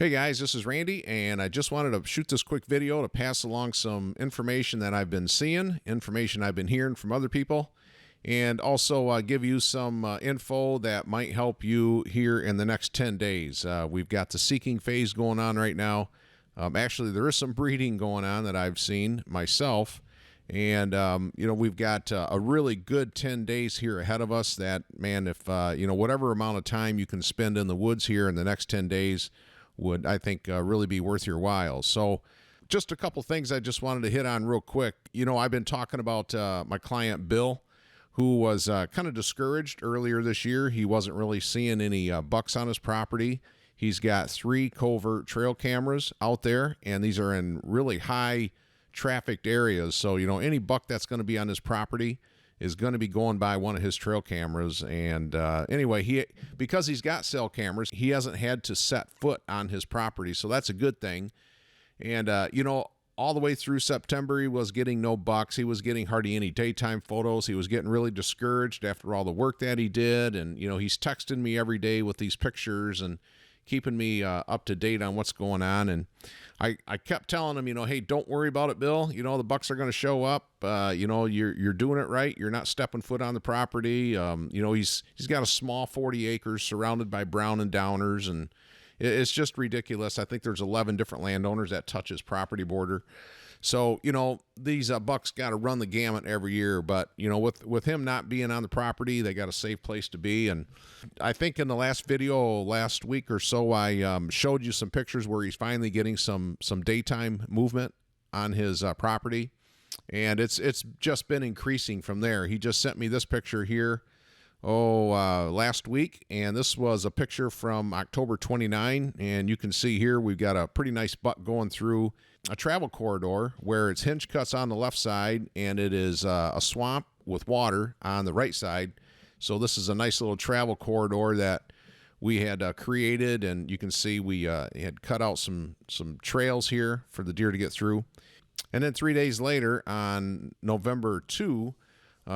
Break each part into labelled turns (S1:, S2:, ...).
S1: Hey guys, this is Randy, and I just wanted to shoot this quick video to pass along some information that I've been seeing, information I've been hearing from other people, and also give you some info that might help you here in the next 10 days. We've got the seeking phase going on right now. Actually, there is some breeding going on that I've seen myself, and we've got a really good 10 days here ahead of us that, man, if whatever amount of time you can spend in the woods here in the next 10 days would, I think, really be worth your while. So just a couple things I just wanted to hit on real quick. I've been talking about my client Bill, who was kind of discouraged earlier this year. He wasn't really seeing any bucks on his property. He's got 3 covert trail cameras out there, and these are in really high trafficked areas. So, any buck that's going to be on his property is going to be going by one of his trail cameras. And anyway, because he's got cell cameras, he hasn't had to set foot on his property. So that's a good thing. And, all the way through September, he was getting no bucks. He was getting hardly any daytime photos. He was getting really discouraged after all the work that he did. And, he's texting me every day with these pictures and keeping me up to date on what's going on. And I kept telling him, hey, don't worry about it, Bill. The bucks are going to show up. You're doing it right. You're not stepping foot on the property. He's got a small 40 acres surrounded by brown and downers, and it's just ridiculous. I think there's 11 different landowners that touch his property border. So, these bucks got to run the gamut every year, but, with him not being on the property, they got a safe place to be. And I think in the last video last week or so, I showed you some pictures where he's finally getting some daytime movement on his property. And it's just been increasing from there. He just sent me this picture here, last week, and this was a picture from October 29, and you can see here we've got a pretty nice buck going through a travel corridor where it's hinge cuts on the left side, and it is a swamp with water on the right side. So this is a nice little travel corridor that we had created, and you can see we had cut out some trails here for the deer to get through. And then 3 days later, on November 2,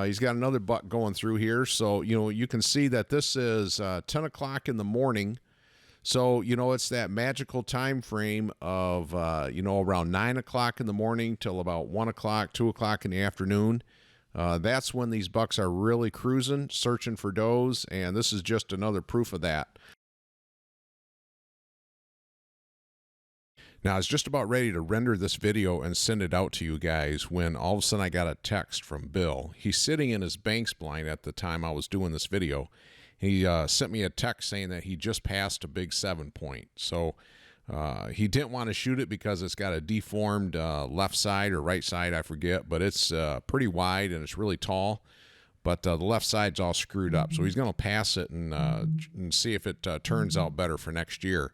S1: he's got another buck going through here. So, you can see that this is 10 o'clock in the morning. So, it's that magical time frame of, around 9 o'clock in the morning till about 1 o'clock, 2 o'clock in the afternoon. That's when these bucks are really cruising, searching for does, and this is just another proof of that. Now, I was just about ready to render this video and send it out to you guys when all of a sudden I got a text from Bill. He's sitting in his Banks blind at the time I was doing this video. He sent me a text saying that he just passed a big 7-point. So he didn't want to shoot it because it's got a deformed left side or right side, I forget, but it's pretty wide and it's really tall. But the left side's all screwed up. So he's going to pass it and see if it turns out better for next year.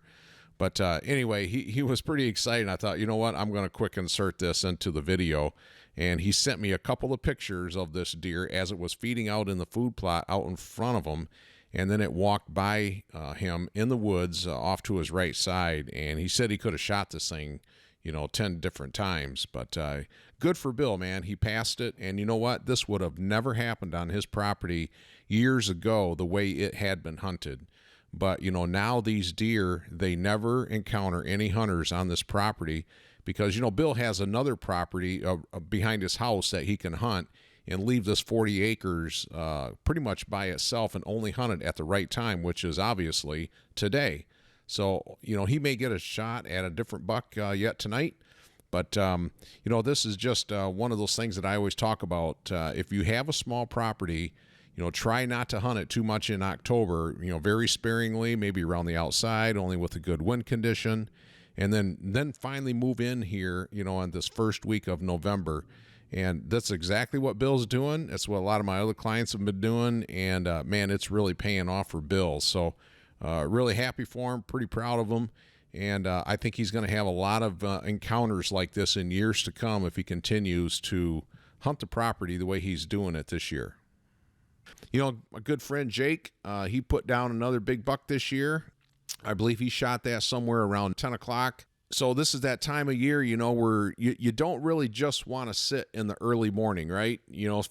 S1: But anyway, he was pretty excited. I thought, you know what, I'm going to quick insert this into the video. And he sent me a couple of pictures of this deer as it was feeding out in the food plot out in front of him. And then it walked by him in the woods off to his right side. And he said he could have shot this thing, 10 different times. But good for Bill, man. He passed it. And you know what? This would have never happened on his property years ago the way it had been hunted. But, now these deer, they never encounter any hunters on this property because, Bill has another property behind his house that he can hunt and leave this 40 acres pretty much by itself and only hunt it at the right time, which is obviously today. So, he may get a shot at a different buck yet tonight. But, this is just one of those things that I always talk about. If you have a small property, try not to hunt it too much in October, very sparingly, maybe around the outside, only with a good wind condition. And then finally move in here, on this first week of November. And that's exactly what Bill's doing. That's what a lot of my other clients have been doing. And, man, it's really paying off for Bill. So really happy for him, pretty proud of him. And I think he's going to have a lot of encounters like this in years to come if he continues to hunt the property the way he's doing it this year. A good friend, Jake, he put down another big buck this year. I believe he shot that somewhere around 10 o'clock. So this is that time of year, where you don't really just want to sit in the early morning, right?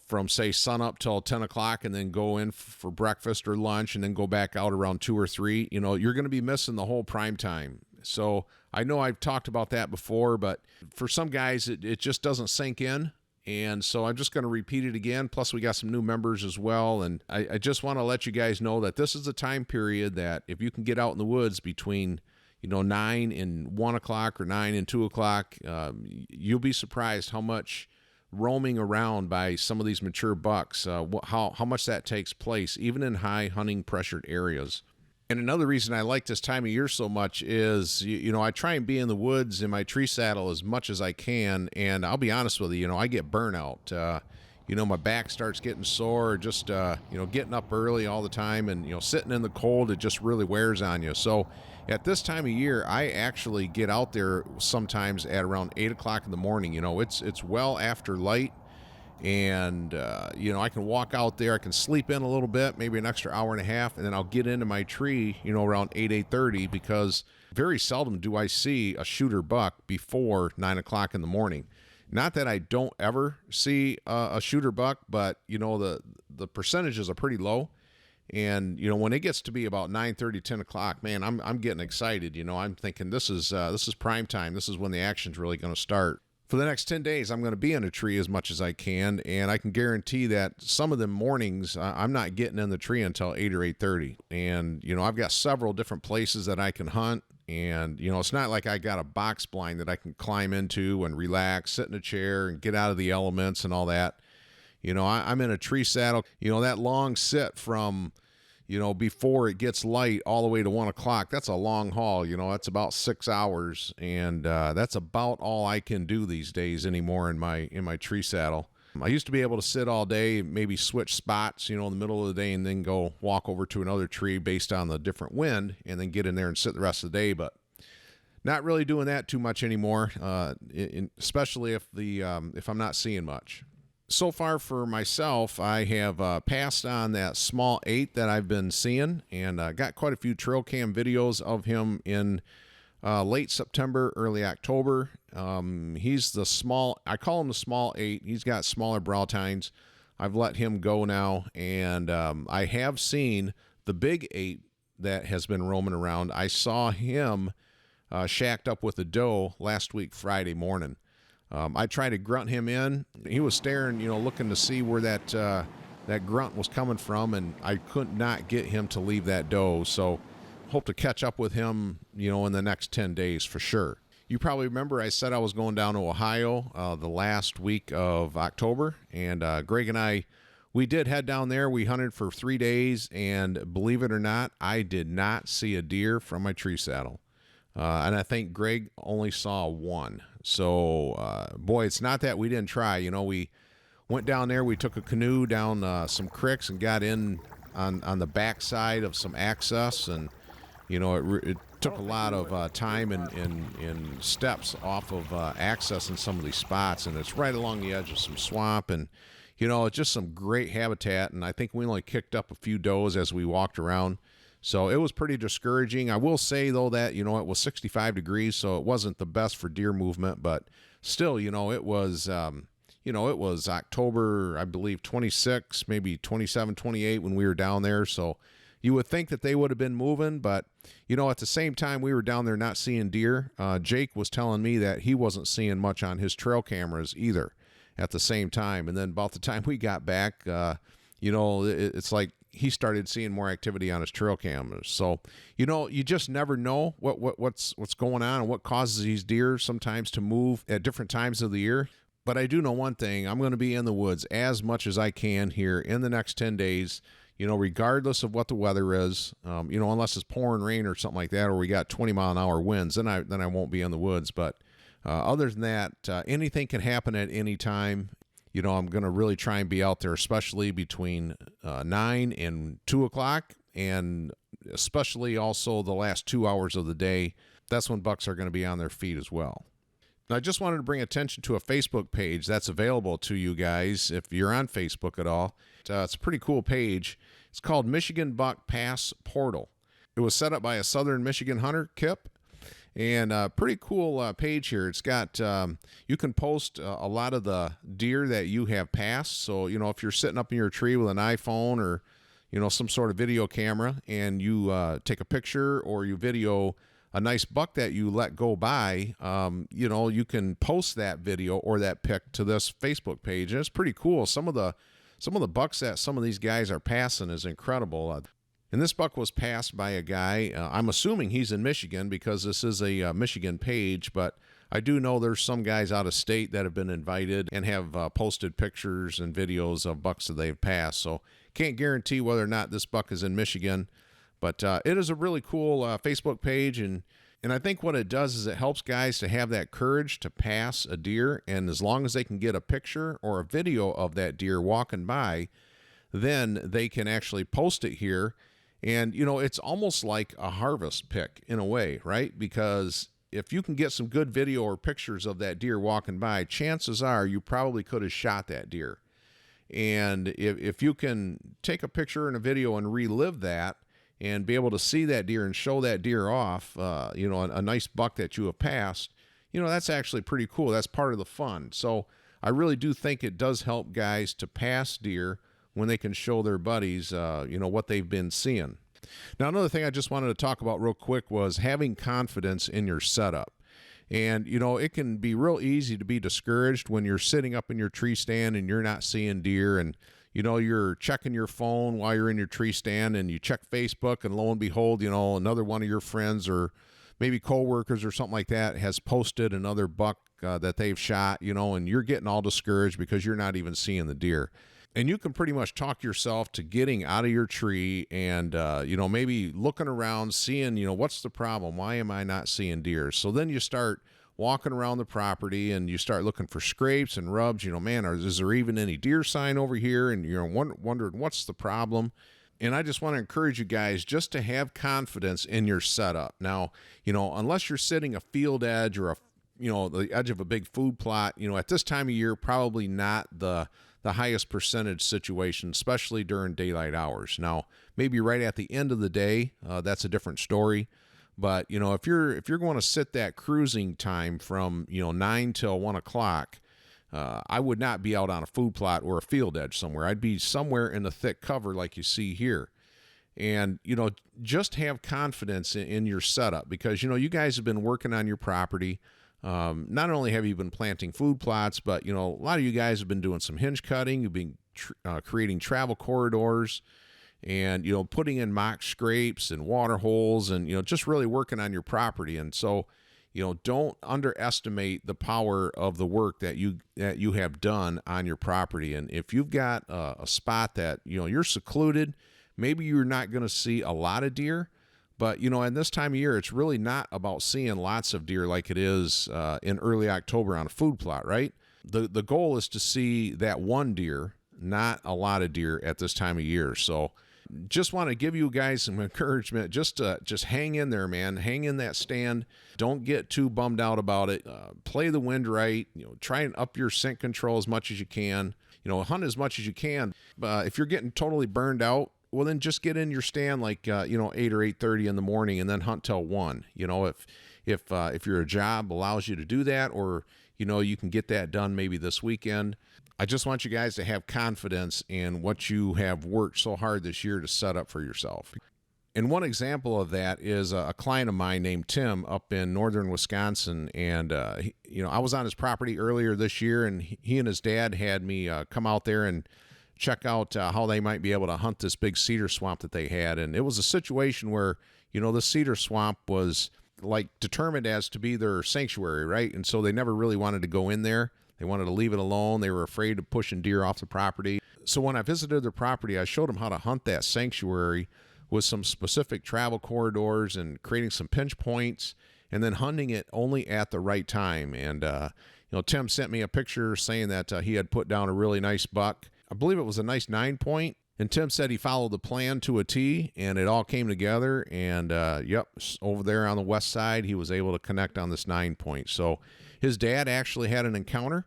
S1: From, say, sun up till 10 o'clock and then go in for breakfast or lunch and then go back out around 2 or 3. You're going to be missing the whole prime time. So I know I've talked about that before, but for some guys, it just doesn't sink in. And so I'm just going to repeat it again. Plus, we got some new members as well. And I just want to let you guys know that this is a time period that if you can get out in the woods between 9 and 1 o'clock or 9 and 2 o'clock, you'll be surprised how much roaming around by some of these mature bucks, how much that takes place, even in high hunting pressured areas. And another reason I like this time of year so much is, I try and be in the woods in my tree saddle as much as I can. And I'll be honest with you, I get burnout. My back starts getting sore, just, getting up early all the time and, sitting in the cold, it just really wears on you. So at this time of year, I actually get out there sometimes at around 8 o'clock in the morning. It's well after light. And, I can walk out there, I can sleep in a little bit, maybe an extra hour and a half, and then I'll get into my tree, around 8:30, because very seldom do I see a shooter buck before 9 o'clock in the morning. Not that I don't ever see a shooter buck, but, the percentages are pretty low. And, when it gets to be about 9:30, 10 o'clock, man, I'm getting excited. I'm thinking this is prime time. This is when the action's really going to start. For the next 10 days, I'm going to be in a tree as much as I can, and I can guarantee that some of the mornings, I'm not getting in the tree until 8 or 8:30. And, I've got several different places that I can hunt, and, it's not like I got a box blind that I can climb into and relax, sit in a chair, and get out of the elements and all that. I'm in a tree saddle. That long sit from before it gets light all the way to 1 o'clock, that's a long haul. That's about 6 hours. And that's about all I can do these days anymore in my tree saddle. I used to be able to sit all day, maybe switch spots, in the middle of the day and then go walk over to another tree based on the different wind and then get in there and sit the rest of the day. But not really doing that too much anymore, especially if I'm not seeing much. So far for myself, I have passed on that small 8 that I've been seeing, and got quite a few trail cam videos of him in late September, early October. He's the small, I call him the small 8. He's got smaller brow tines. I've let him go now, and I have seen the big 8 that has been roaming around. I saw him shacked up with a doe last week, Friday morning. I tried to grunt him in. He was staring, looking to see where that grunt was coming from, and I could not get him to leave that doe. So hope to catch up with him, in the next 10 days for sure. You probably remember I said I was going down to Ohio the last week of October, and Greg and I, we did head down there. We hunted for 3 days, and believe it or not, I did not see a deer from my tree saddle. And I think Greg only saw one. So, boy, it's not that we didn't try. We went down there. We took a canoe down some creeks and got in on the backside of some access. And, it took a lot of time and steps off of access in some of these spots. And it's right along the edge of some swamp. And, it's just some great habitat. And I think we only kicked up a few does as we walked around. So it was pretty discouraging. I will say, though, that, it was 65 degrees, so it wasn't the best for deer movement, but still, it was, it was October, I believe, 26, maybe 27, 28 when we were down there. So you would think that they would have been moving, but, at the same time we were down there not seeing deer. Jake was telling me that he wasn't seeing much on his trail cameras either at the same time. And then about the time we got back, it's like, he started seeing more activity on his trail cameras. So, you just never know what's going on and what causes these deer sometimes to move at different times of the year. But I do know one thing. I'm going to be in the woods as much as I can here in the next 10 days, regardless of what the weather is, unless it's pouring rain or something like that, or we got 20-mile-an-hour winds, then I won't be in the woods. But other than that, anything can happen at any time. I'm going to really try and be out there, especially between 9 and 2 o'clock, and especially also the last 2 hours of the day. That's when bucks are going to be on their feet as well. Now, I just wanted to bring attention to a Facebook page that's available to you guys if you're on Facebook at all. It's a pretty cool page. It's called Michigan Buck Pass Portal. It was set up by a Southern Michigan hunter, Kip. And pretty cool page here. It's got, you can post a lot of the deer that you have passed. So, if you're sitting up in your tree with an iPhone or, some sort of video camera, and you take a picture or you video a nice buck that you let go by, you know, you can post that video or that pic to this Facebook page. And it's pretty cool. Some of the bucks that some of these guys are passing is incredible. And this buck was passed by a guy. I'm assuming he's in Michigan because this is a Michigan page, but I do know there's some guys out of state that have been invited and have posted pictures and videos of bucks that they've passed. So can't guarantee whether or not this buck is in Michigan, but it is a really cool Facebook page. And I think what it does is it helps guys to have that courage to pass a deer. And as long as they can get a picture or a video of that deer walking by, then they can actually post it here. And, you know, it's almost like a harvest pick in a way, right? Because if you can get some good video or pictures of that deer walking by, chances are you probably could have shot that deer. And if you can take a picture and a video and relive that and be able to see that deer and show that deer off, you know, a nice buck that you have passed, you know, that's actually pretty cool. That's part of the fun. So I really do think it does help guys to pass deer when they can show their buddies, you know, what they've been seeing. Now, another thing I just wanted to talk about real quick was having confidence in your setup. And, you know, it can be real easy to be discouraged when you're sitting up in your tree stand and you're not seeing deer, and, you know, you're checking your phone while you're in your tree stand and you check Facebook, and lo and behold, you know, another one of your friends or maybe coworkers or something like that has posted another buck that they've shot, you know, and you're getting all discouraged because you're not even seeing the deer. And you can pretty much talk yourself to getting out of your tree and, you know, maybe looking around, seeing, you know, what's the problem? Why am I not seeing deer? So then you start walking around the property and you start looking for scrapes and rubs. You know, man, is there even any deer sign over here? And you're wondering what's the problem? And I just want to encourage you guys just to have confidence in your setup. Now, you know, unless you're sitting a field edge or you know, the edge of a big food plot, you know, at this time of year, probably not the highest percentage situation, especially during daylight hours. Now, maybe right at the end of the day, that's a different story. But, you know, if you're going to sit that cruising time from, you know, 9 till 1 o'clock, I would not be out on a food plot or a field edge somewhere. I'd be somewhere in the thick cover like you see here. And, you know, just have confidence in your setup because, you know, you guys have been working on your property. Not only have you been planting food plots, but, you know, a lot of you guys have been doing some hinge cutting. You've been creating travel corridors and, you know, putting in mock scrapes and water holes and, you know, just really working on your property. And so, you know, don't underestimate the power of the work that you have done on your property. And if you've got a spot that, you know, you're secluded, maybe you're not going to see a lot of deer. But, you know, in this time of year, it's really not about seeing lots of deer like it is in early October on a food plot, right? The goal is to see that one deer, not a lot of deer at this time of year. So just want to give you guys some encouragement. Just hang in there, man. Hang in that stand. Don't get too bummed out about it. Play the wind right. You know, try and up your scent control as much as you can. You know, hunt as much as you can. If you're getting totally burned out, well, then just get in your stand like, you know, 8 or 8:30 in the morning and then hunt till 1. You know, if your job allows you to do that, or, you know, you can get that done maybe this weekend. I just want you guys to have confidence in what you have worked so hard this year to set up for yourself. And one example of that is a client of mine named Tim up in northern Wisconsin. And, you know, I was on his property earlier this year, and he and his dad had me come out there and check out how they might be able to hunt this big cedar swamp that they had. And it was a situation where, you know, the cedar swamp was like determined as to be their sanctuary, right? And so they never really wanted to go in there. They wanted to leave it alone. They were afraid of pushing deer off the property. So when I visited their property, I showed them how to hunt that sanctuary with some specific travel corridors and creating some pinch points and then hunting it only at the right time. And, you know, Tim sent me a picture saying that he had put down a really nice buck. I believe it was a nice 9-point. And Tim said he followed the plan to a T, and it all came together. And, yep, over there on the west side, he was able to connect on this 9-point. So his dad actually had an encounter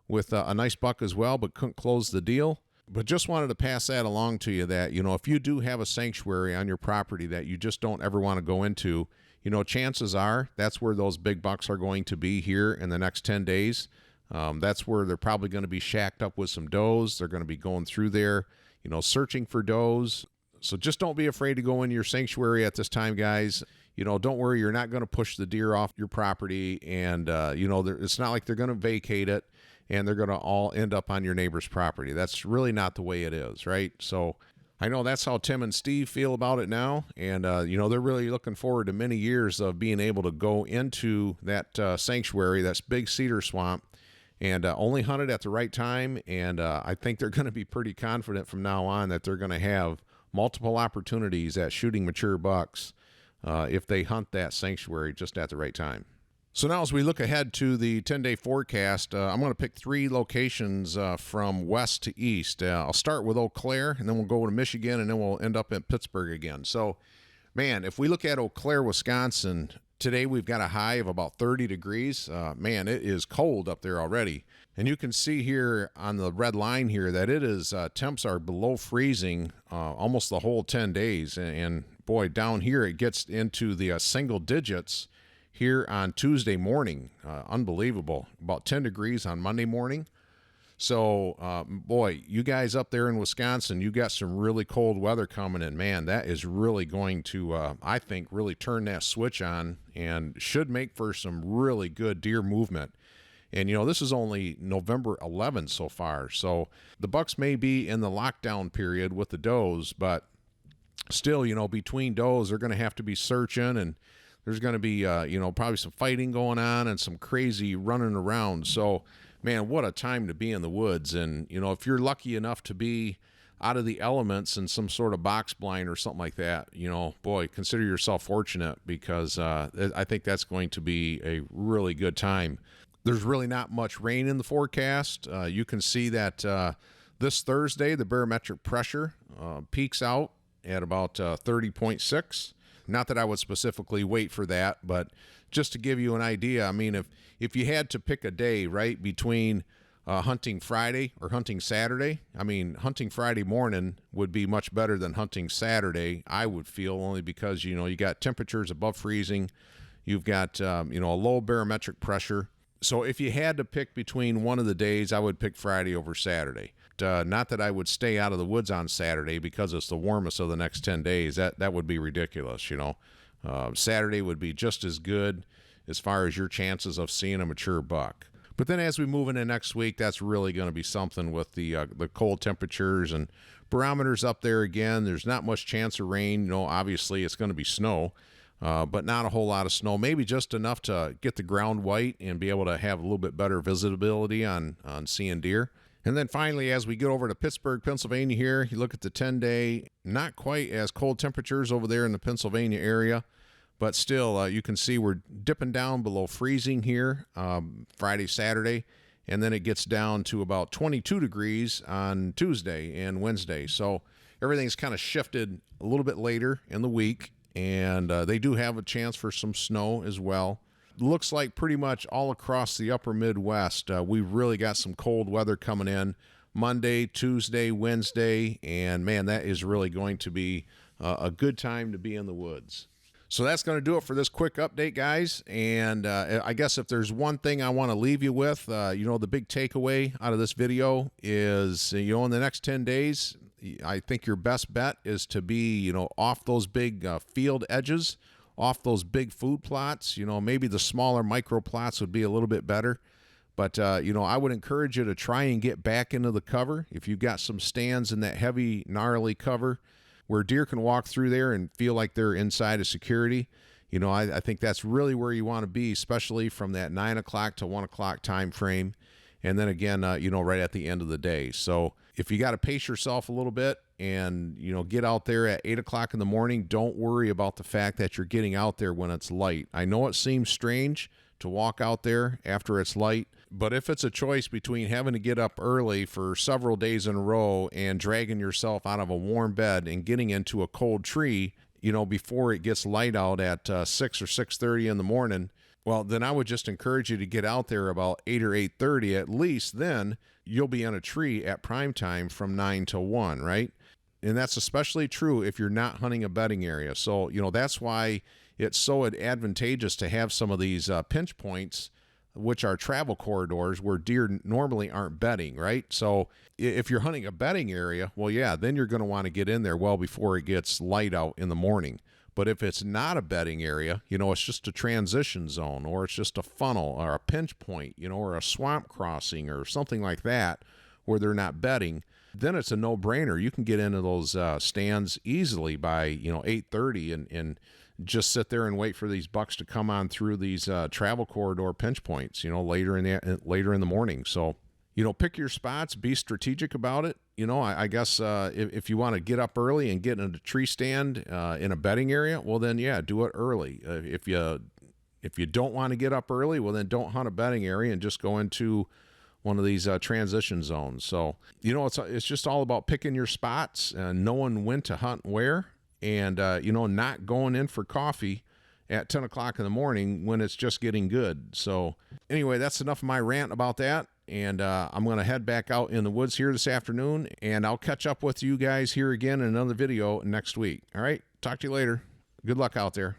S1: with a nice buck as well, but couldn't close the deal. But just wanted to pass that along to you that, you know, if you do have a sanctuary on your property that you just don't ever want to go into, you know, chances are that's where those big bucks are going to be here in the next 10 days. That's where they're probably going to be shacked up with some does. They're going to be going through there, you know, searching for does. So just don't be afraid to go into your sanctuary at this time, guys. don't worry, you're not going to push the deer off your property, and it's not like they're going to vacate it and they're going to all end up on your neighbor's property. That's really not the way it is, right? So I know that's how Tim and Steve feel about it now, and they're really looking forward to many years of being able to go into that sanctuary, that's big Cedar Swamp, and only hunt it at the right time. And I think they're going to be pretty confident from now on that they're going to have multiple opportunities at shooting mature bucks if they hunt that sanctuary just at the right time. So now as we look ahead to the 10-day forecast, I'm going to pick 3 locations from west to east. I'll start with Eau Claire, and then we'll go to Michigan, and then we'll end up in Pittsburgh again. So, man, if we look at Eau Claire, Wisconsin, today we've got a high of about 30 degrees. Man, it is cold up there already. And you can see here on the red line here that it is temps are below freezing almost the whole 10 days. And boy, down here it gets into the single digits here on Tuesday morning. Unbelievable. About 10 degrees on Monday morning. So, boy, you guys up there in Wisconsin, you got some really cold weather coming in. Man, that is really going to, I think, really turn that switch on and should make for some really good deer movement. And, this is only November 11th so far. So the bucks may be in the lockdown period with the does, but still, between does, they're going to have to be searching, and there's going to be, probably some fighting going on and some crazy running around. So, man, what a time to be in the woods. And, if you're lucky enough to be out of the elements in some sort of box blind or something like that, boy, consider yourself fortunate, because I think that's going to be a really good time. There's really not much rain in the forecast. You can see that this Thursday, the barometric pressure peaks out at about 30.6. Not that I would specifically wait for that, but just to give you an idea, I mean, if you had to pick a day, right, between hunting Friday or hunting Saturday, I mean, hunting Friday morning would be much better than hunting Saturday, I would feel, only because, you got temperatures above freezing, you've got, a low barometric pressure. So if you had to pick between one of the days, I would pick Friday over Saturday. Not that I would stay out of the woods on Saturday because it's the warmest of the next 10 days. That would be ridiculous, Saturday would be just as good as far as your chances of seeing a mature buck. But then as we move into next week, that's really going to be something with the cold temperatures and barometers up there again. There's not much chance of rain. Obviously it's going to be snow, but not a whole lot of snow. Maybe just enough to get the ground white and be able to have a little bit better visibility on seeing deer. And then finally, as we get over to Pittsburgh, Pennsylvania here, you look at the 10-day, not quite as cold temperatures over there in the Pennsylvania area, but still, you can see we're dipping down below freezing here Friday, Saturday, and then it gets down to about 22 degrees on Tuesday and Wednesday. So everything's kind of shifted a little bit later in the week, and they do have a chance for some snow as well. Looks like pretty much all across the upper Midwest, we've really got some cold weather coming in Monday, Tuesday, Wednesday, and man, that is really going to be a good time to be in the woods. So that's going to do it for this quick update, guys. And I guess if there's one thing I want to leave you with, the big takeaway out of this video is, in the next 10 days, I think your best bet is to be, off those big field edges, off those big food plots. Maybe the smaller micro plots would be a little bit better. But, I would encourage you to try and get back into the cover. If you've got some stands in that heavy, gnarly cover where deer can walk through there and feel like they're inside of security, I think that's really where you want to be, especially from that 9 o'clock to 1 o'clock time frame. And then again, right at the end of the day. So if you got to pace yourself a little bit and, get out there at 8 o'clock in the morning, don't worry about the fact that you're getting out there when it's light. I know it seems strange to walk out there after it's light, but if it's a choice between having to get up early for several days in a row and dragging yourself out of a warm bed and getting into a cold tree, before it gets light out at 6 or 6:30 in the morning, well, then I would just encourage you to get out there about 8 or 8:30. At least then you'll be on a tree at prime time from 9 to 1, right? And that's especially true if you're not hunting a bedding area. So, that's why it's so advantageous to have some of these pinch points, which are travel corridors where deer normally aren't bedding, right? So if you're hunting a bedding area, well, yeah, then you're going to want to get in there well before it gets light out in the morning. But if it's not a bedding area, you know, it's just a transition zone, or it's just a funnel or a pinch point, you know, or a swamp crossing or something like that where they're not bedding, then it's a no-brainer. You can get into those stands easily by, you know, 8:30 and just sit there and wait for these bucks to come on through these travel corridor pinch points, you know, later in the morning. So, you know, pick your spots, be strategic about it. You know, I guess if you want to get up early and get in a tree stand in a bedding area, well then, yeah, do it early. If you don't want to get up early, well then don't hunt a bedding area and just go into one of these transition zones. So, you know, it's just all about picking your spots and knowing when to hunt where, and, you know, not going in for coffee at 10 o'clock in the morning when it's just getting good. So anyway, that's enough of my rant about that. And I'm going to head back out in the woods here this afternoon, and I'll catch up with you guys here again in another video next week. All right. Talk to you later. Good luck out there.